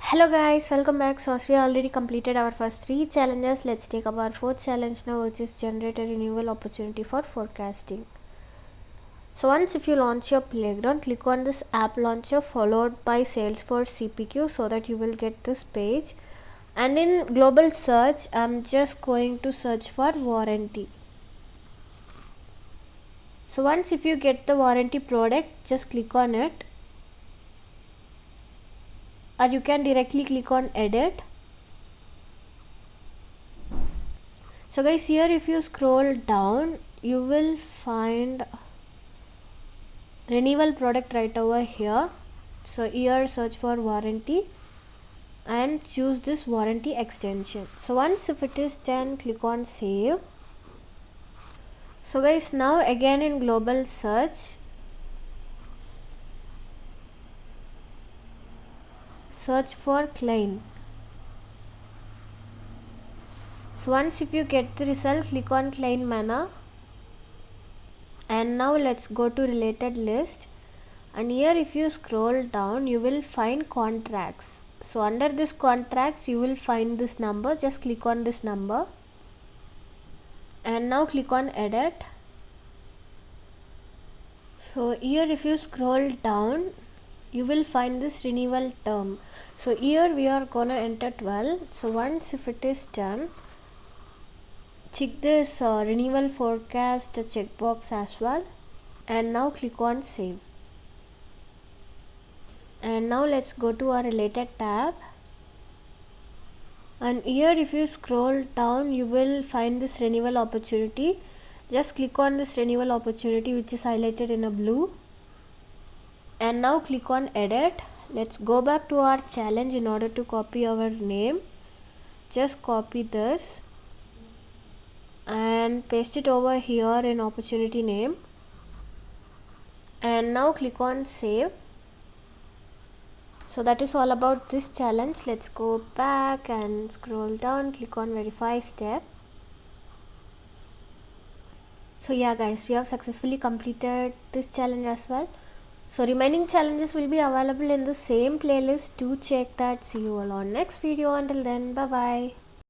Hello guys, welcome back. So as we already completed our first 3 challenges, let's take up our 4th challenge now, which is generate a renewal opportunity for forecasting. So once if you launch your playground, click on this app launcher followed by Salesforce CPQ so that you will get this page. And in global search, I'm just going to search for warranty. So once if you get the warranty product, just click on it. Or you can directly click on edit. So guys, here if you scroll down, you will find renewal product right over here. So here search for warranty and choose this warranty extension. So once if it is done, click on save. So guys, now again in global search, search for claim. So once if you get the result, click on claim manner. And now let's go to related list, and here if you scroll down, you will find contracts. So under this contracts, you will find this number. Just click on this number and now click on edit. So here if you scroll down, you will find this renewal term. So here we are gonna enter 12. So once if it is done, check this renewal forecast checkbox as well, and now click on save. And now let's go to our related tab, and here if you scroll down, you will find this renewal opportunity. Just click on this renewal opportunity which is highlighted in a blue, and now click on edit. Let's go back to our challenge in order to copy our name. Just copy this and paste it over here in opportunity name, and now click on save. So that is all about this challenge. Let's go back and scroll down, click on verify step. So yeah guys, we have successfully completed this challenge as well. So remaining challenges will be available in the same playlist. Do check that. See you all on next video. Until then, bye bye.